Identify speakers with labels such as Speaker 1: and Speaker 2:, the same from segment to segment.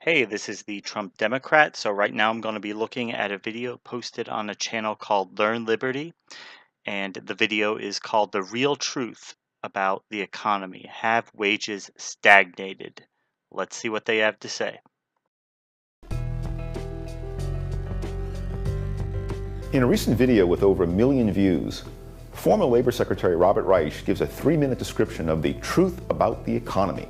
Speaker 1: Hey, this is the Trump Democrat. So right now I'm going to be looking at a video posted on a channel called Learn Liberty, and the video is called The Real Truth About the Economy. Have wages stagnated? Let's see what they have to say.
Speaker 2: In a recent video with over 1 million views, former Labor Secretary Robert Reich gives a 3-minute description of the truth about the economy.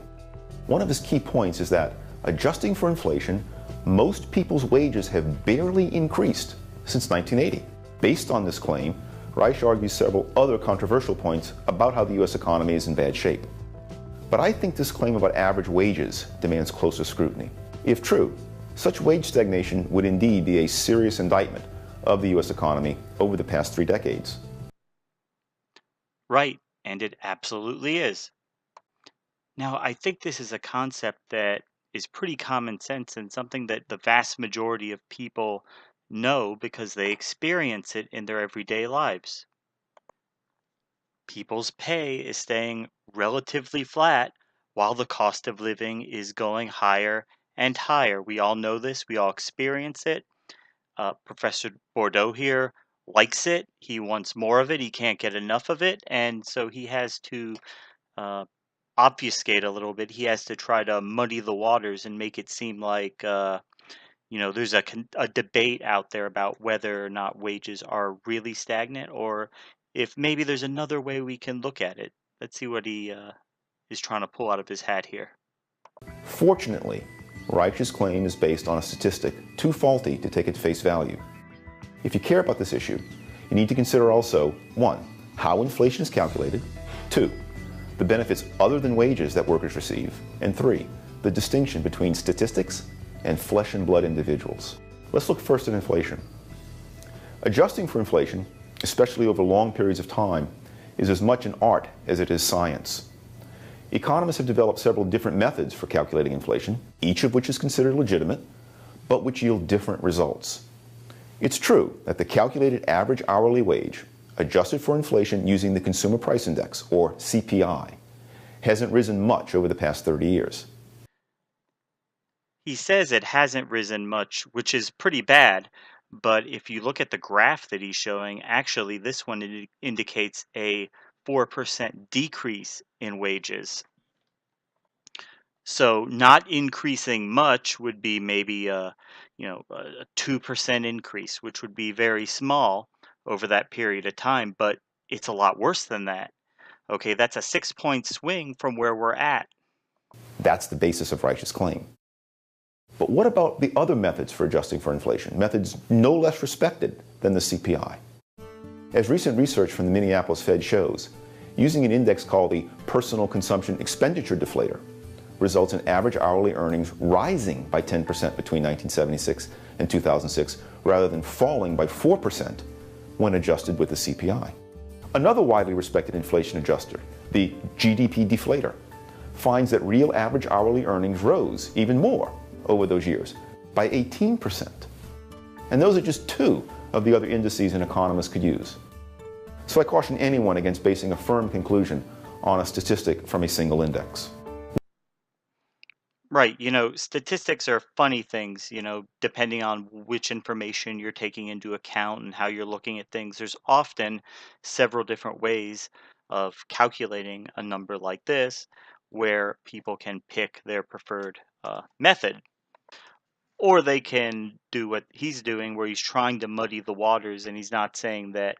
Speaker 2: One of his key points is that, adjusting for inflation, most people's wages have barely increased since 1980. Based on this claim, Reich argues several other controversial points about how the U.S. economy is in bad shape. But I think this claim about average wages demands closer scrutiny. If true, such wage stagnation would indeed be a serious indictment of the U.S. economy over the past 3 decades.
Speaker 1: Right, and it absolutely is. Now, I think this is a concept that is pretty common sense and something that the vast majority of people know because they experience it in their everyday lives. People's pay is staying relatively flat while the cost of living is going higher and higher. We all know this, we all experience it. Professor Bordeaux here likes it. He wants more of it. He can't get enough of it. And so he has to uh, obfuscate a little bit. He has to try to muddy the waters and make it seem like, there's a debate out there about whether or not wages are really stagnant or if maybe there's another way we can look at it. Let's see what he is trying to pull out of his hat here.
Speaker 2: Fortunately, Reich's claim is based on a statistic too faulty to take at face value. If you care about this issue, you need to consider also 1. How inflation is calculated, 2. The benefits other than wages that workers receive, and 3. The distinction between statistics and flesh and blood individuals. Let's look first at inflation. Adjusting for inflation, especially over long periods of time, is as much an art as it is science. Economists have developed several different methods for calculating inflation, each of which is considered legitimate, but which yield different results. It's true that the calculated average hourly wage, adjusted for inflation using the Consumer Price Index, or CPI, hasn't risen much over the past 30 years.
Speaker 1: He says it hasn't risen much, which is pretty bad. But if you look at the graph that he's showing, actually, this one indicates a 4% decrease in wages. So not increasing much would be maybe a 2% increase, which would be very small over that period of time, but it's a lot worse than that. Okay, that's a 6-point swing from where we're at.
Speaker 2: That's the basis of Reich's claim. But what about the other methods for adjusting for inflation, methods no less respected than the CPI? As recent research from the Minneapolis Fed shows, using an index called the Personal Consumption Expenditure Deflator results in average hourly earnings rising by 10% between 1976 and 2006, rather than falling by 4% when adjusted with the CPI. Another widely respected inflation adjuster, the GDP deflator, finds that real average hourly earnings rose even more over those years, by 18%. And those are just 2 of the other indices an economist could use. So I caution anyone against basing a firm conclusion on a statistic from a single index.
Speaker 1: Right, statistics are funny things, depending on which information you're taking into account and how you're looking at things. There's often several different ways of calculating a number like this where people can pick their preferred method. Or they can do what he's doing, where he's trying to muddy the waters and he's not saying that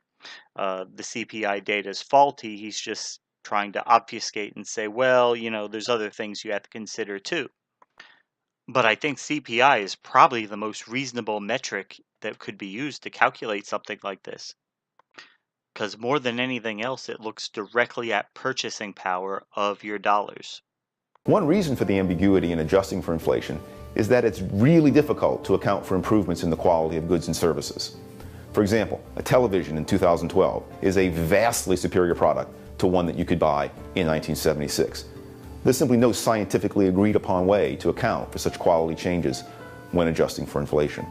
Speaker 1: the CPI data is faulty. He's just trying to obfuscate and say, well, there's other things you have to consider too. But I think CPI is probably the most reasonable metric that could be used to calculate something like this. Because more than anything else, it looks directly at purchasing power of your dollars.
Speaker 2: One reason for the ambiguity in adjusting for inflation is that it's really difficult to account for improvements in the quality of goods and services. For example, a television in 2012 is a vastly superior product to one that you could buy in 1976. There's simply no scientifically agreed upon way to account for such quality changes when adjusting for inflation.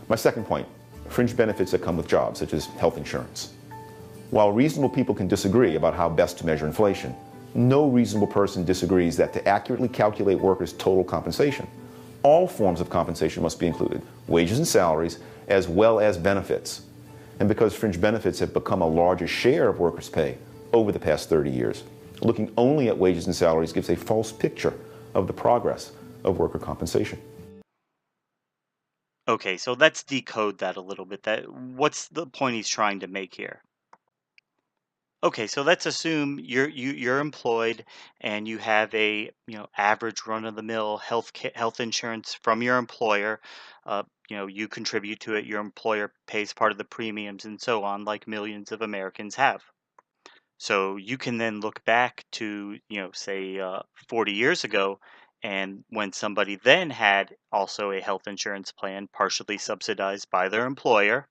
Speaker 2: My second point, fringe benefits that come with jobs, such as health insurance. While reasonable people can disagree about how best to measure inflation, no reasonable person disagrees that to accurately calculate workers' total compensation, All forms of compensation must be included, wages and salaries, as well as benefits. And because fringe benefits have become a larger share of workers' pay over the past 30 years, looking only at wages and salaries gives a false picture of the progress of worker compensation.
Speaker 1: Okay, so let's decode that a little bit. That what's the point he's trying to make here? Okay, so let's assume you're employed and you have a average run of the mill health insurance from your employer. You contribute to it. Your employer pays part of the premiums and so on, like millions of Americans have. So you can then look back to, say 40 years ago, and when somebody then had also a health insurance plan partially subsidized by their employer,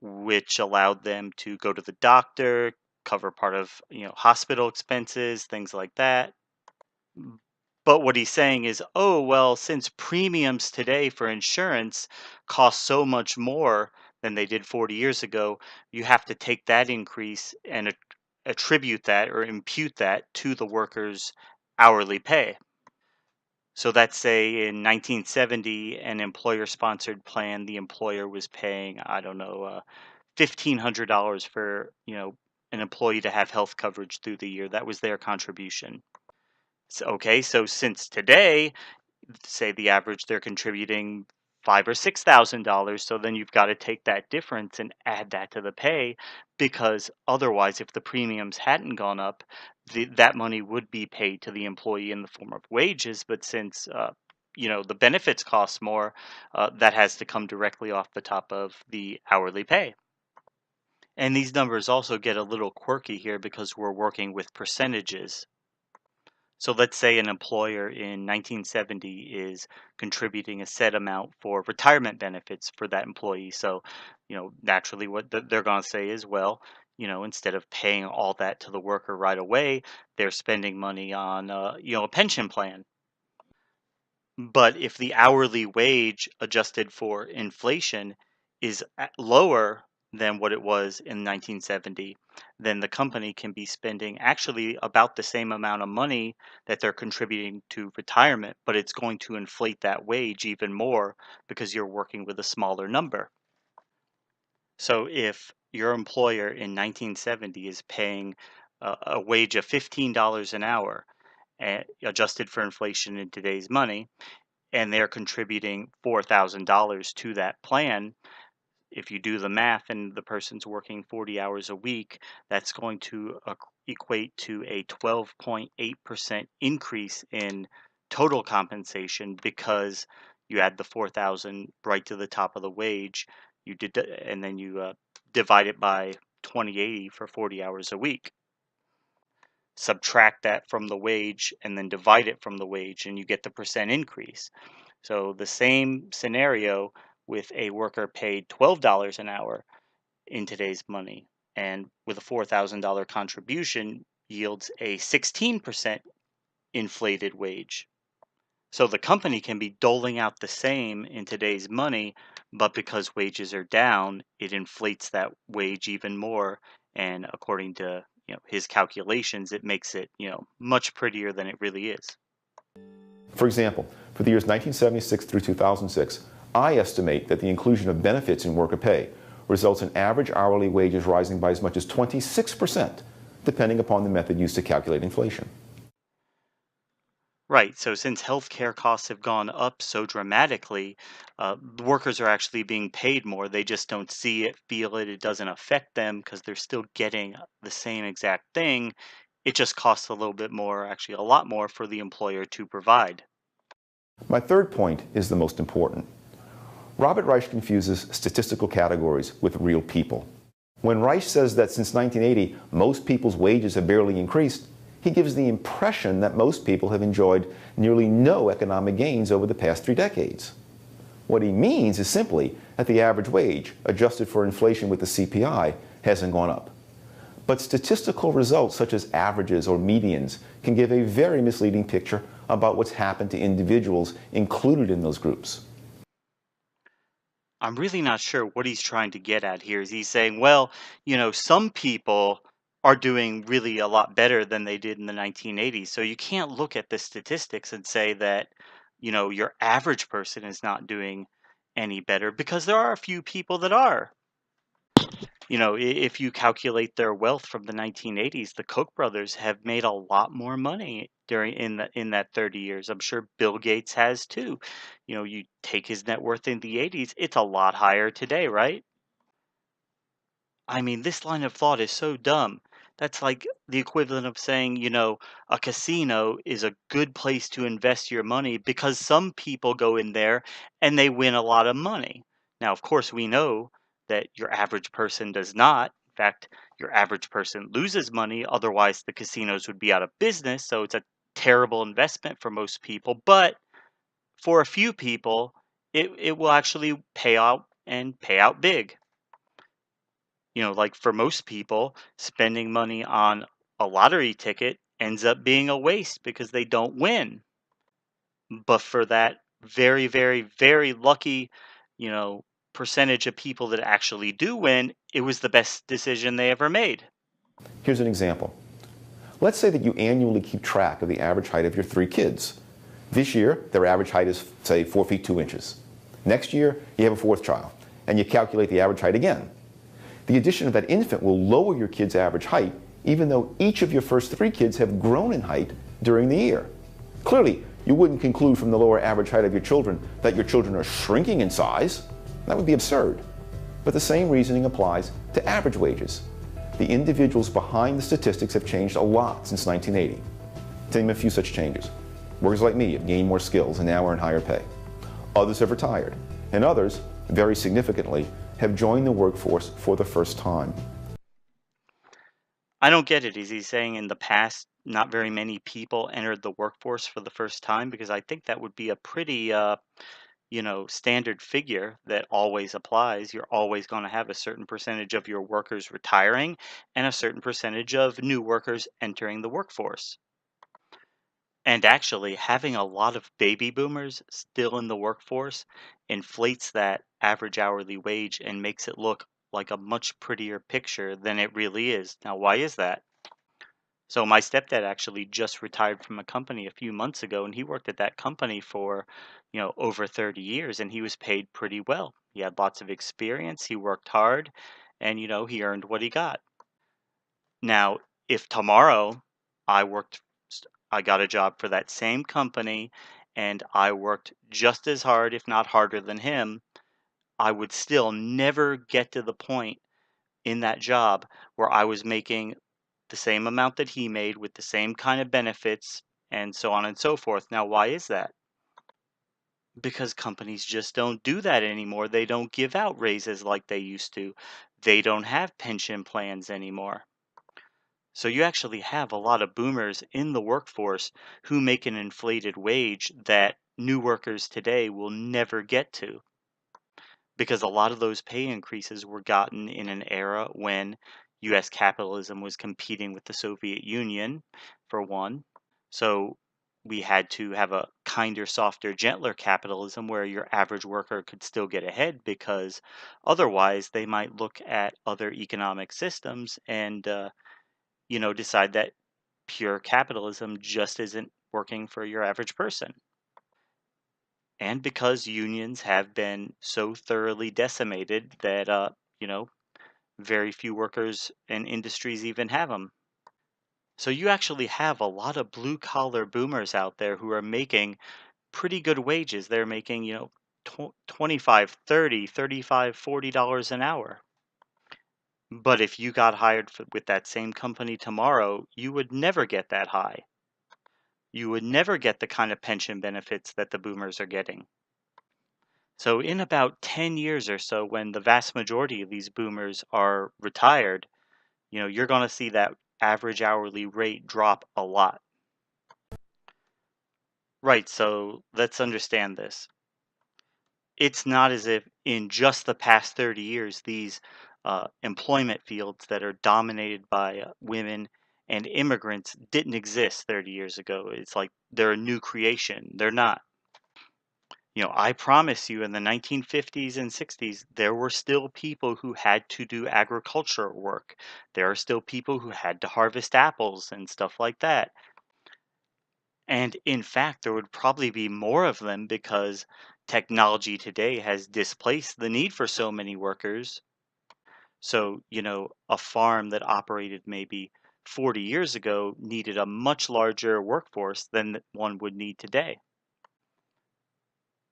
Speaker 1: which allowed them to go to the doctor, cover part of, hospital expenses, things like that. Mm. But what he's saying is, oh, well, since premiums today for insurance cost so much more than they did 40 years ago, you have to take that increase and attribute that or impute that to the worker's hourly pay. So let's say in 1970, an employer-sponsored plan, the employer was paying, I don't know, $1,500 for an employee to have health coverage through the year. That was their contribution. So, okay, so since today, say the average they're contributing $5,000 or $6,000, so then you've got to take that difference and add that to the pay, because otherwise, if the premiums hadn't gone up, that money would be paid to the employee in the form of wages. But since the benefits cost more, that has to come directly off the top of the hourly pay. And these numbers also get a little quirky here because we're working with percentages. So let's say an employer in 1970 is contributing a set amount for retirement benefits for that employee. So, naturally what they're going to say is, well, instead of paying all that to the worker right away, they're spending money on, a pension plan. But if the hourly wage adjusted for inflation is lower than what it was in 1970, then the company can be spending actually about the same amount of money that they're contributing to retirement, but it's going to inflate that wage even more because you're working with a smaller number. So if your employer in 1970 is paying a wage of $15 an hour, adjusted for inflation in today's money, and they're contributing $4,000 to that plan, if you do the math and the person's working 40 hours a week, that's going to equate to a 12.8% increase in total compensation because you add the 4,000 right to the top of the wage. And then you divide it by 2080 for 40 hours a week. Subtract that from the wage and then divide it from the wage, and you get the percent increase. So the same scenario with a worker paid $12 an hour in today's money, and with a $4,000 contribution yields a 16% inflated wage. So the company can be doling out the same in today's money, but because wages are down, it inflates that wage even more. And according to his calculations, it makes it much prettier than it really is.
Speaker 2: For example, for the years 1976 through 2006, I estimate that the inclusion of benefits in worker pay results in average hourly wages rising by as much as 26%, depending upon the method used to calculate inflation.
Speaker 1: Right. So since healthcare costs have gone up so dramatically, the workers are actually being paid more. They just don't see it, feel it. It doesn't affect them because they're still getting the same exact thing. It just costs a little bit more, actually a lot more for the employer to provide.
Speaker 2: My third point is the most important. Robert Reich confuses statistical categories with real people. When Reich says that since 1980 most people's wages have barely increased, he gives the impression that most people have enjoyed nearly no economic gains over the past 3 decades. What he means is simply that the average wage, adjusted for inflation with the CPI, hasn't gone up. But statistical results such as averages or medians can give a very misleading picture about what's happened to individuals included in those groups.
Speaker 1: I'm really not sure what he's trying to get at here. Is he saying, well, some people are doing really a lot better than they did in the 1980s. So you can't look at the statistics and say that, your average person is not doing any better because there are a few people that are. If you calculate their wealth from the 1980s, the Koch brothers have made a lot more money during in that 30 years. I'm sure Bill Gates has too. You take his net worth in the 80s, it's a lot higher today, right? I mean, this line of thought is so dumb. That's like the equivalent of saying, a casino is a good place to invest your money because some people go in there and they win a lot of money. Now, of course, we know that your average person does not. In fact, your average person loses money. Otherwise, the casinos would be out of business. So it's a terrible investment for most people. But for a few people, it will actually pay out and pay out big. Like for most people, spending money on a lottery ticket ends up being a waste because they don't win. But for that very, very, very lucky, you know, percentage of people that actually do win, it was the best decision they ever made.
Speaker 2: Here's an example. Let's say that you annually keep track of the average height of your 3 kids. This year, their average height is, say, 4 feet 2 inches. Next year, you have a fourth child, and you calculate the average height again. The addition of that infant will lower your kid's average height, even though each of your first 3 kids have grown in height during the year. Clearly, you wouldn't conclude from the lower average height of your children that your children are shrinking in size. That would be absurd. But the same reasoning applies to average wages. The individuals behind the statistics have changed a lot since 1980. To name a few such changes. Workers like me have gained more skills and now earn higher pay. Others have retired, and others, very significantly, have joined the workforce for the first time.
Speaker 1: I don't get it. Is he saying in the past not very many people entered the workforce for the first time? Because I think that would be a pretty standard figure that always applies. You're always going to have a certain percentage of your workers retiring and a certain percentage of new workers entering the workforce. And actually, having a lot of baby boomers still in the workforce inflates that average hourly wage and makes it look like a much prettier picture than it really is. Now, why is that? So my stepdad actually just retired from a company a few months ago, and he worked at that company for, over 30 years, and he was paid pretty well. He had lots of experience, he worked hard, and he earned what he got. Now, if tomorrow I worked, I got a job for that same company, and I worked just as hard, if not harder than him, I would still never get to the point in that job where I was making the same amount that he made with the same kind of benefits and so on and so forth. Now, why is that? Because companies just don't do that anymore. They don't give out raises like they used to. They don't have pension plans anymore. So you actually have a lot of boomers in the workforce who make an inflated wage that new workers today will never get to, because a lot of those pay increases were gotten in an era when US capitalism was competing with the Soviet Union, for one. So we had to have a kinder, softer, gentler capitalism where your average worker could still get ahead, because otherwise they might look at other economic systems and, decide that pure capitalism just isn't working for your average person. And because unions have been so thoroughly decimated that, very few workers and industries even have them. So you actually have a lot of blue collar boomers out there who are making pretty good wages. They're making, 25, 30, 35, $40 an hour. But if you got hired with that same company tomorrow, you would never get that high. You would never get the kind of pension benefits that the boomers are getting. So in about 10 years or so, when the vast majority of these boomers are retired, you're going to see that average hourly rate drop a lot. Right, so let's understand this. It's not as if in just the past 30 years, these employment fields that are dominated by women and immigrants didn't exist 30 years ago. It's like they're a new creation. They're not. I promise you, in the 1950s and 60s, there were still people who had to do agricultural work. There are still people who had to harvest apples and stuff like that. And in fact, there would probably be more of them because technology today has displaced the need for so many workers. So, a farm that operated maybe 40 years ago needed a much larger workforce than one would need today.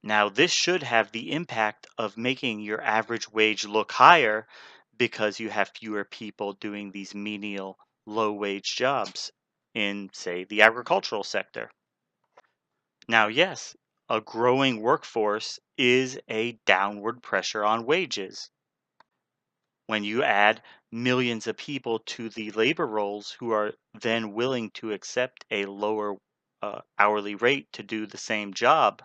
Speaker 1: Now, this should have the impact of making your average wage look higher because you have fewer people doing these menial, low wage jobs in, say, the agricultural sector. Now, yes, a growing workforce is a downward pressure on wages. When you add millions of people to the labor roles who are then willing to accept a lower hourly rate to do the same job,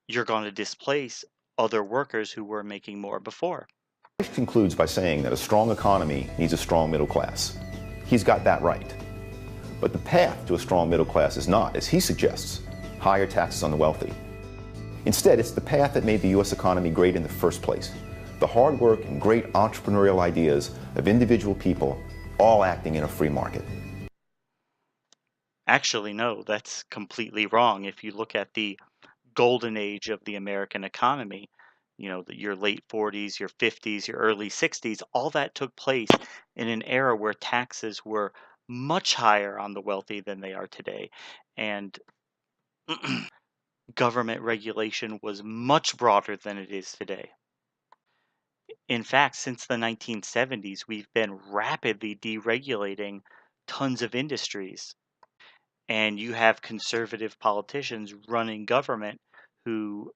Speaker 1: you're going to displace other workers who were making more before.
Speaker 2: Reich concludes by saying that a strong economy needs a strong middle class. He's got that right. But the path to a strong middle class is not, as he suggests, higher taxes on the wealthy. Instead, it's the path that made the U.S. economy great in the first place. The hard work and great entrepreneurial ideas of individual people all acting in a free market.
Speaker 1: Actually, no, that's completely wrong. If you look at the golden age of the American economy, your late 40s, your 50s, your early 60s, all that took place in an era where taxes were much higher on the wealthy than they are today. And government regulation was much broader than it is today. In fact, since the 1970s, we've been rapidly deregulating tons of industries. And you have conservative politicians running government who,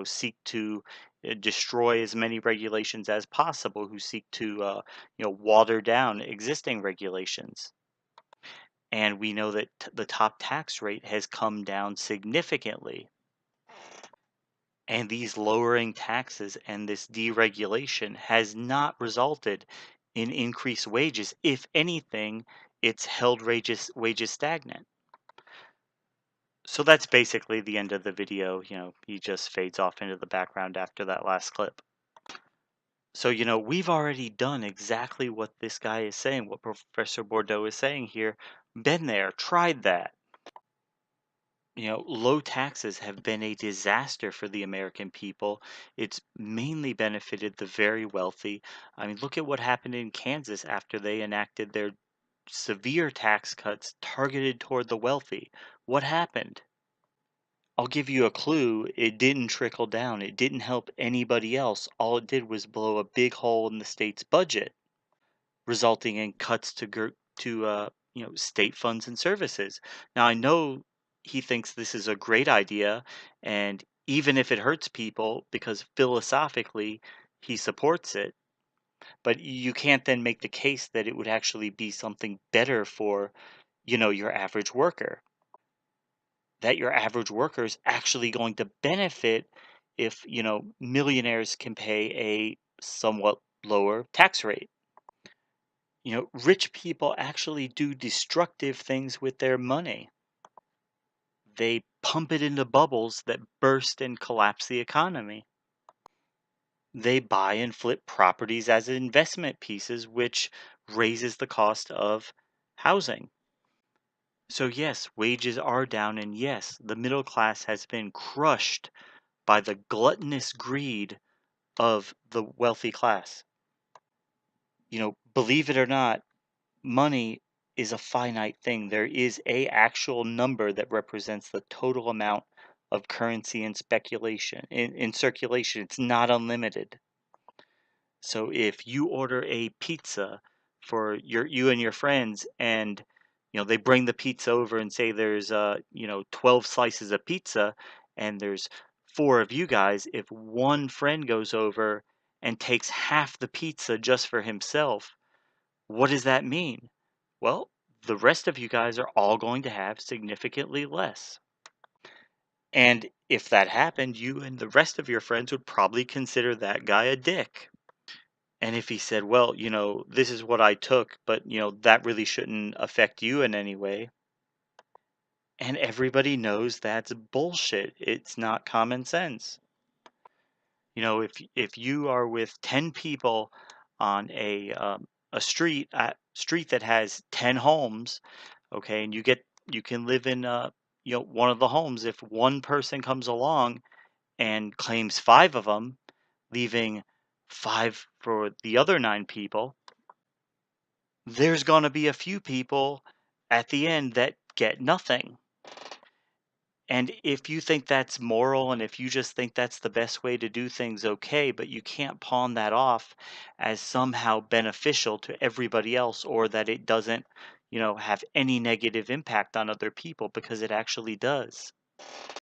Speaker 1: seek to destroy as many regulations as possible, who seek to, water down existing regulations. And we know that the top tax rate has come down significantly. And these lowering taxes and this deregulation has not resulted in increased wages. If anything, it's held wages stagnant. So that's basically the end of the video. He just fades off into the background after that last clip. So, we've already done exactly what this guy is saying, what Professor Bordeaux is saying here. Been there, tried that. Low taxes have been a disaster for the American people. It's mainly benefited the very wealthy. I mean, look at what happened in Kansas after they enacted their severe tax cuts targeted toward the wealthy. What happened? I'll give you a clue. It didn't trickle down. It didn't help anybody else. All it did was blow a big hole in the state's budget, resulting in cuts to state funds and services. Now I know he thinks this is a great idea, and even if it hurts people, because philosophically he supports it, but you can't then make the case that it would actually be something better for, your average worker. That your average worker is actually going to benefit if, millionaires can pay a somewhat lower tax rate. Rich people actually do destructive things with their money. They pump it into bubbles that burst and collapse the economy. They buy and flip properties as investment pieces, which raises the cost of housing. So, yes, wages are down, and yes, the middle class has been crushed by the gluttonous greed of the wealthy class. Believe it or not, money is a finite thing. There is a actual number that represents the total amount of currency in speculation in circulation. It's not unlimited. So if you order a pizza for you and your friends, and they bring the pizza over and say there's 12 slices of pizza, and there's four of you guys, if one friend goes over and takes half the pizza just for himself, what does that mean? Well, the rest of you guys are all going to have significantly less. And if that happened, you and the rest of your friends would probably consider that guy a dick. And if he said, well, this is what I took, but, that really shouldn't affect you in any way. And everybody knows that's bullshit. It's not common sense. If you are with 10 people on a street that has 10 homes, okay, and you get You can live in, one of the homes. If one person comes along and claims 5 of them, leaving 5 for the other 9 people, there's gonna be a few people at the end that get nothing. And if you think that's moral and if you just think that's the best way to do things, okay, but you can't pawn that off as somehow beneficial to everybody else or that it doesn't, have any negative impact on other people because it actually does.